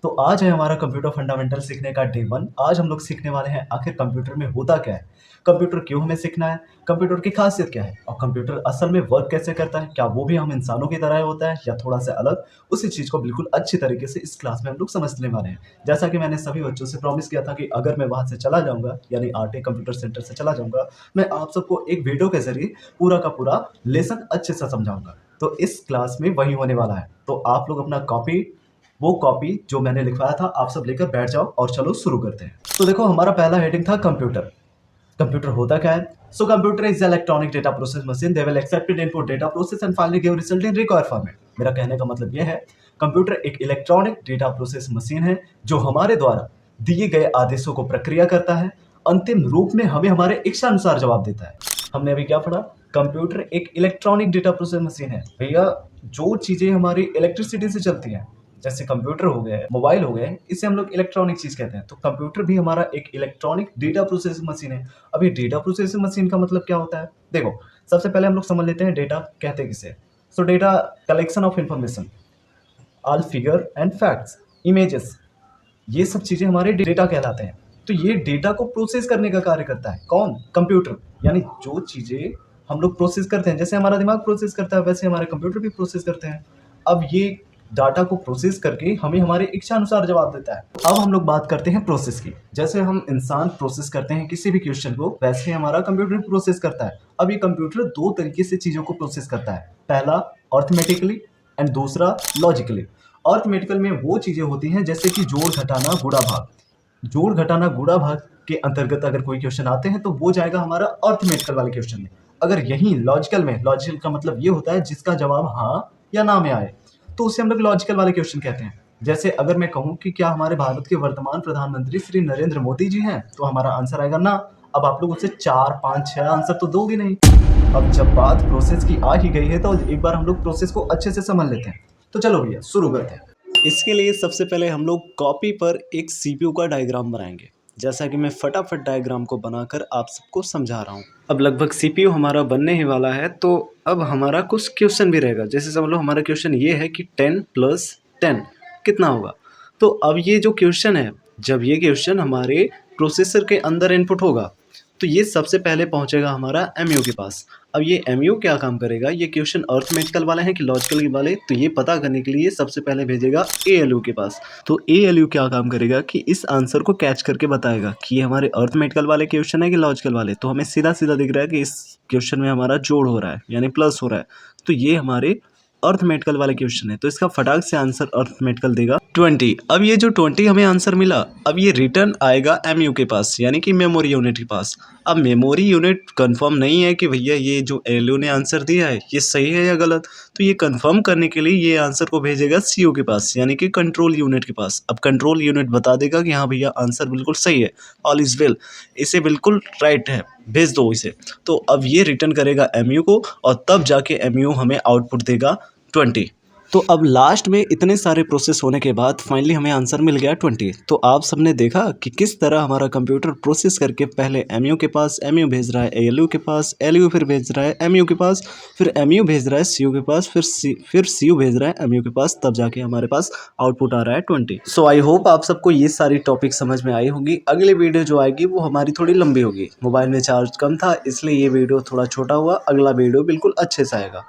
तो आज है हमारा कंप्यूटर फंडामेंटल सीखने का डे 1। आज हम लोग सीखने वाले हैं आखिर कंप्यूटर में होता क्या है, कंप्यूटर क्यों हमें सीखना है, कंप्यूटर की खासियत क्या है और कंप्यूटर असल में वर्क कैसे करता है, क्या वो भी हम इंसानों की तरह होता है या थोड़ा सा अलग। उसी चीज़ को बिल्कुल अच्छी तरीके से इस क्लास में हम लोग समझने वाले हैं। जैसा कि मैंने सभी बच्चों से प्रॉमिस किया था कि अगर मैं वहाँ से चला जाऊँगा यानी आरटी कंप्यूटर सेंटर से चला जाऊँगा, मैं आप सबको एक वीडियो के ज़रिए पूरा का पूरा लेसन अच्छे से समझाऊँगा। तो इस क्लास में वही होने वाला है। तो आप लोग अपना वो कॉपी जो मैंने लिखवाया था आप सब लेकर बैठ जाओ और चलो शुरू करते हैं। तो देखो हमारा पहला हेडिंग था कंप्यूटर। कंप्यूटर होता क्या है? So computer is electronic data process machine, they will accepted input data process and finally give result in required format. मेरा कहने का मतलब यह है, कंप्यूटर एक इलेक्ट्रॉनिक डेटा प्रोसेस मशीन है जो हमारे द्वारा दिए गए आदेशों को प्रक्रिया करता है, अंतिम रूप में हमें हमारे इच्छा अनुसार जवाब देता है। हमने अभी क्या पढ़ा? कंप्यूटर एक इलेक्ट्रॉनिक डेटा प्रोसेस मशीन है। भैया, जो चीजें हमारी इलेक्ट्रिसिटी से चलती हैं, जैसे कंप्यूटर हो गए, मोबाइल हो गए, इसे हम लोग इलेक्ट्रॉनिक चीज कहते हैं। तो कंप्यूटर भी हमारा एक इलेक्ट्रॉनिक डेटा प्रोसेसिंग मशीन है। अब ये डेटा प्रोसेसिंग मशीन का मतलब क्या होता है? देखो, सबसे पहले हम लोग समझ लेते हैं डेटा कहते किसे। सो data collection of information, all figure and facts, images, ये सब चीजें हमारे डेटा कहलाते हैं। तो ये डेटा को प्रोसेस करने का कार्य करता है कौन? कंप्यूटर। यानी जो चीजें हम लोग प्रोसेस करते हैं, जैसे हमारा दिमाग प्रोसेस करता है वैसे हमारे कंप्यूटर भी प्रोसेस करते हैं। अब ये डाटा को प्रोसेस करके हमें हमारे इच्छा अनुसार जवाब देता है। अब हम लोग बात करते हैं प्रोसेस की। जैसे हम इंसान प्रोसेस करते हैं किसी भी क्वेश्चन को, वैसे हमारा कंप्यूटर प्रोसेस करता है। अब ये कंप्यूटर दो तरीके से चीजों को प्रोसेस करता है। पहला अर्थमेटिकली एंड दूसरा लॉजिकली। अर्थमेटिकल में वो चीजें होती हैं जैसे कि जोड़ घटाना गुणा भाग। जोड़ घटाना गुणा भाग के अंतर्गत अगर कोई क्वेश्चन आते हैं तो वो जाएगा हमारा अर्थमेटिकल वाले क्वेश्चन में। अगर यही लॉजिकल में, लॉजिकल का मतलब ये होता है जिसका जवाब हाँ या ना में आए, तो उसे हम लोग लॉजिकल वाले क्वेश्चन कहते हैं। जैसे अगर मैं कहूं कि क्या हमारे भारत के वर्तमान प्रधानमंत्री श्री नरेंद्र मोदी जी हैं, तो हमारा आंसर आएगा ना। अब आप लोग उससे 4 5 6 आंसर तो दोगे नहीं। अब जब बात प्रोसेस की आ ही गई है तो एक बार हम लोग प्रोसेस को अच्छे से समझ लेते हैं। तो चलो भैया शुरू करते हैं। इसके लिए सबसे पहले हम लोग कॉपी पर एक सीपीयू का डायग्राम बनाएंगे, जैसा कि मैं फटाफट डायग्राम को बनाकर आप सबको समझा रहा हूँ। अब लगभग सीपीयू हमारा बनने ही वाला है, तो अब हमारा कुछ क्वेश्चन भी रहेगा। जैसे समझ लो हमारा क्वेश्चन ये है कि 10 + 10 कितना होगा। तो अब ये जो क्वेश्चन है, जब ये क्वेश्चन हमारे प्रोसेसर के अंदर इनपुट होगा तो ये सबसे पहले पहुंचेगा हमारा एमयू के पास। अब ये एमयू क्या काम करेगा, ये क्वेश्चन अर्थमेटिकल वाले हैं कि लॉजिकल वाले, तो ये पता करने के लिए सबसे पहले भेजेगा एएलयू के पास। तो एएलयू क्या काम करेगा कि इस आंसर को कैच करके बताएगा कि ये हमारे अर्थमेटिकल वाले क्वेश्चन है कि लॉजिकल वाले। तो हमें सीधा सीधा दिख रहा है कि इस क्वेश्चन में हमारा जोड़ हो रहा है यानी प्लस हो रहा है, तो ये हमारे अर्थमेटिकल वाले क्वेश्चन है। तो इसका फटाक से आंसर अर्थमेटिकल देगा 20। अब ये जो 20 हमें आंसर मिला, अब ये रिटर्न आएगा एमयू के पास यानी कि मेमोरी यूनिट के पास। अब मेमोरी यूनिट कंफर्म नहीं है कि भैया ये जो एलयू ने आंसर दिया है ये सही है या गलत, तो ये कंफर्म करने के लिए ये आंसर को भेजेगा सीयू के पास यानी कि कंट्रोल यूनिट के पास। अब कंट्रोल यूनिट बता देगा कि हाँ भैया आंसर बिल्कुल सही है, ऑल इज वेल, इसे बिल्कुल राइट है, भेज दो इसे। तो अब ये रिटर्न करेगा एमयू को और तब जाके एमयू हमें आउटपुट देगा 20। तो अब लास्ट में इतने सारे प्रोसेस होने के बाद फाइनली हमें आंसर मिल गया 20। तो आप सबने देखा कि किस तरह हमारा कंप्यूटर प्रोसेस करके पहले एमयू के पास, एमयू भेज रहा है एएलयू के पास, एलयू फिर भेज रहा है एमयू के पास, फिर एमयू भेज रहा है सीयू के पास, फिर सीयू भेज रहा है एमयू के पास, तब जाके हमारे पास आउटपुट आ रहा है 20। सो आई होप आप सबको ये सारी टॉपिक समझ में आई होगी। अगली वीडियो जो आएगी वो हमारी थोड़ी लंबी होगी, मोबाइल में चार्ज कम था इसलिए ये वीडियो थोड़ा छोटा हुआ, अगला वीडियो बिल्कुल अच्छे से आएगा।